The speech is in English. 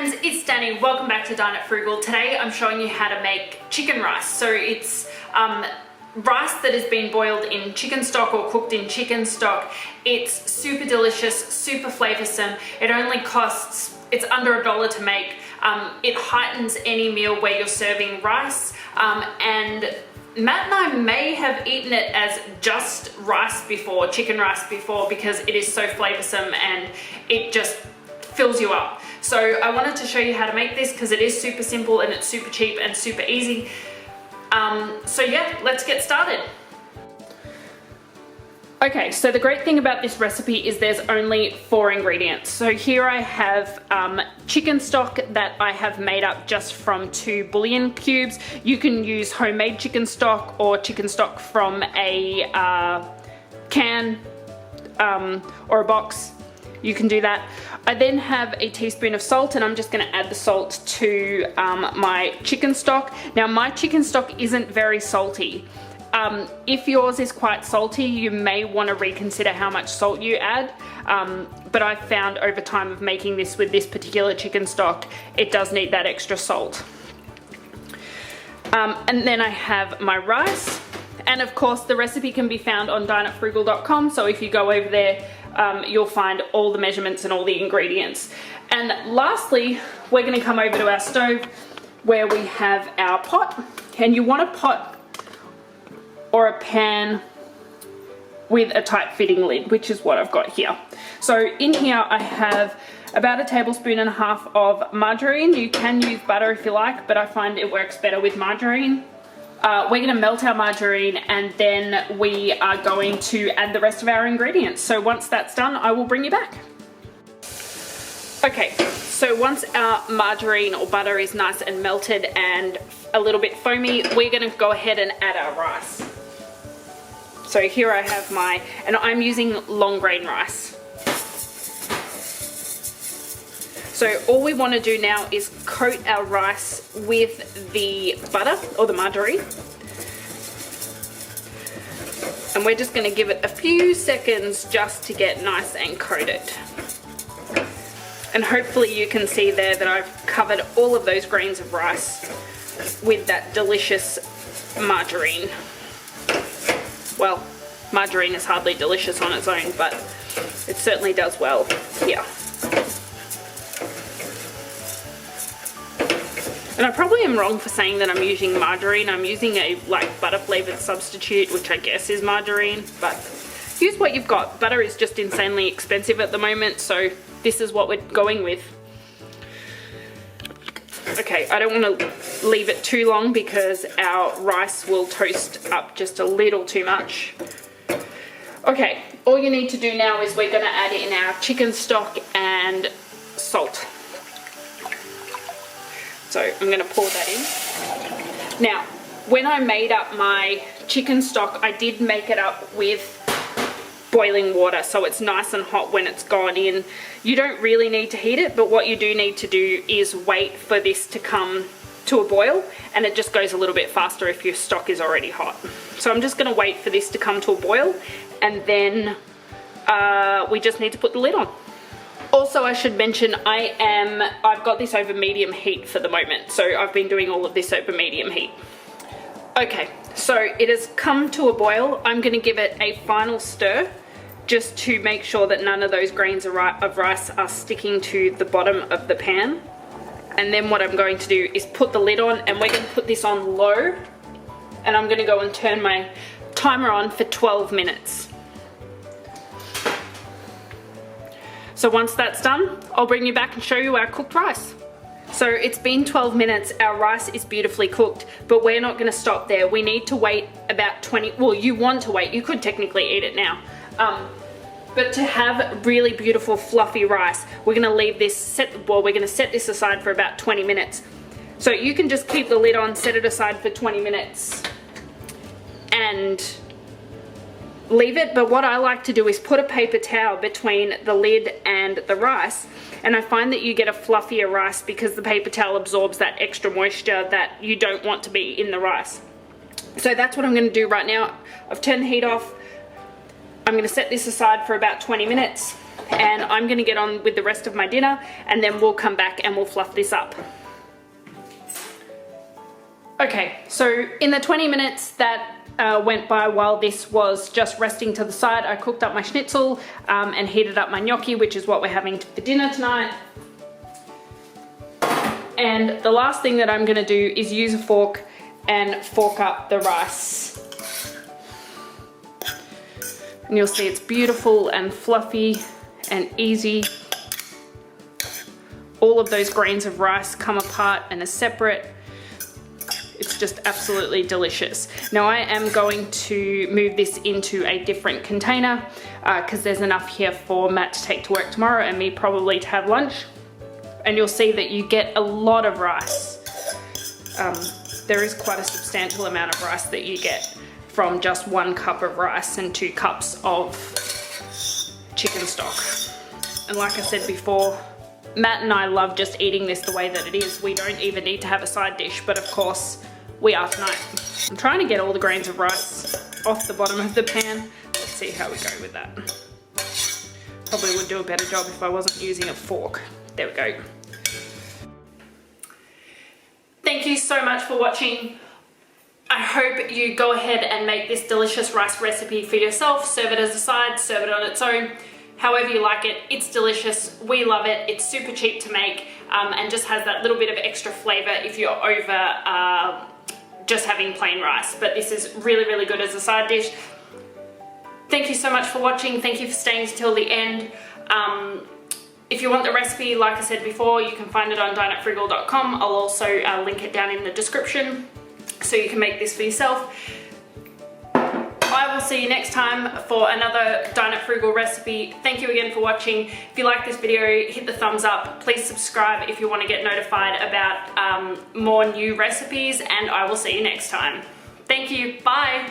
friends, it's Danny. Welcome back to Dine It Frugal. Today I'm showing you how to make chicken rice. So it's rice that has been boiled in chicken stock or cooked in chicken stock. It's super delicious, super flavoursome. It only costs, it's under $1 to make. It heightens any meal where you're serving rice. And Matt and I may have eaten it as just rice before, chicken rice before, because it is so flavoursome and it just fills you up. So I wanted to show you how to make this because it is super simple and it's super cheap and super easy. So yeah, let's get started. Okay, so the great thing about this recipe is there's only 4 ingredients. So here I have chicken stock that I have made up just from 2 bouillon cubes. You can use homemade chicken stock or chicken stock from a can or a box. You can do that. I then have a teaspoon of salt, and I'm just going to add the salt to my chicken stock. Now my chicken stock isn't very salty. If yours is quite salty, you may want to reconsider how much salt you add, but I've found over time of making this with this particular chicken stock, it does need that extra salt. And then I have my rice, and of course the recipe can be found on dineitfrugal.com, so if you go over there, you'll find all the measurements and all the ingredients. And lastly, we're going to come over to our stove where we have our pot, and you want a pot or a pan with a tight fitting lid, which is what I've got here. So in here I have about 1.5 tablespoons of margarine. You can use butter if you like, but I find it works better with margarine. We're going to melt our margarine, and then we are going to add the rest of our ingredients. So once that's done, I will bring you back. Okay, so once our margarine or butter is nice and melted and a little bit foamy, we're going to go ahead and add our rice. So here I have and I'm using long grain rice. So all we want to do now is coat our rice with the butter or the margarine. And we're just going to give it a few seconds just to get nice and coated. And hopefully you can see there that I've covered all of those grains of rice with that delicious margarine. Well, margarine is hardly delicious on its own, but it certainly does well here. And I probably am wrong for saying that I'm using margarine. I'm using a butter flavored substitute, which I guess is margarine, but use what you've got. Butter is just insanely expensive at the moment, so this is what we're going with. Okay, I don't want to leave it too long because our rice will toast up just a little too much. Okay, all you need to do now is we're going to add in our chicken stock and salt. So I'm going to pour that in. Now, when I made up my chicken stock, I did make it up with boiling water, so it's nice and hot when it's gone in. You don't really need to heat it, but what you do need to do is wait for this to come to a boil, and it just goes a little bit faster if your stock is already hot. So I'm just going to wait for this to come to a boil, and then we just need to put the lid on. Also, I should mention I've got this over medium heat for the moment, so I've been doing all of this over medium heat. Okay, so it has come to a boil. I'm going to give it a final stir just to make sure that none of those grains of rice are sticking to the bottom of the pan. And then what I'm going to do is put the lid on, and we're going to put this on low, and I'm going to go and turn my timer on for 12 minutes. So once that's done, I'll bring you back and show you our cooked rice. So it's been 12 minutes, our rice is beautifully cooked, but we're not gonna stop there. We need to wait about 20, well, you want to wait, you could technically eat it now. But to have really beautiful fluffy rice, we're gonna leave this, we're gonna set this aside for about 20 minutes. So you can just keep the lid on, set it aside for 20 minutes, and leave it. But what I like to do is put a paper towel between the lid and the rice, and I find that you get a fluffier rice because the paper towel absorbs that extra moisture that you don't want to be in the rice. So that's what I'm going to do right now. I've turned the heat off. I'm going to set this aside for about 20 minutes and I'm going to get on with the rest of my dinner, and then we'll come back and we'll fluff this up. Okay, so in the 20 minutes that went by while this was just resting to the side, I cooked up my schnitzel and heated up my gnocchi, which is what we're having for dinner tonight. And the last thing that I'm going to do is use a fork and fork up the rice. And you'll see it's beautiful and fluffy and easy. All of those grains of rice come apart and are separate. It's just absolutely delicious. Now I am going to move this into a different container because there's enough here for Matt to take to work tomorrow and me probably to have lunch. And you'll see that you get a lot of rice. There is quite a substantial amount of rice that you get from just 1 cup of rice and 2 cups of chicken stock. And like I said before, Matt and I love just eating this the way that it is. We don't even need to have a side dish, but of course we are tonight. I'm trying to get all the grains of rice off the bottom of the pan. Let's see how we go with that. Probably would do a better job if I wasn't using a fork. There we go. Thank you so much for watching. I hope you go ahead and make this delicious rice recipe for yourself. Serve it as a side, serve it on its own. However you like it, it's delicious. We love it. It's super cheap to make and just has that little bit of extra flavor if you're over just having plain rice. But this is really, really good as a side dish. Thank you so much for watching. Thank you for staying till the end. If you want the recipe, like I said before, you can find it on dineitfrugal.com. I'll also link it down in the description so you can make this for yourself. I will see you next time for another Dine It Frugal recipe. Thank you again for watching. If you like this video, hit the thumbs up. Please subscribe if you want to get notified about more new recipes, and I will see you next time. Thank you. Bye.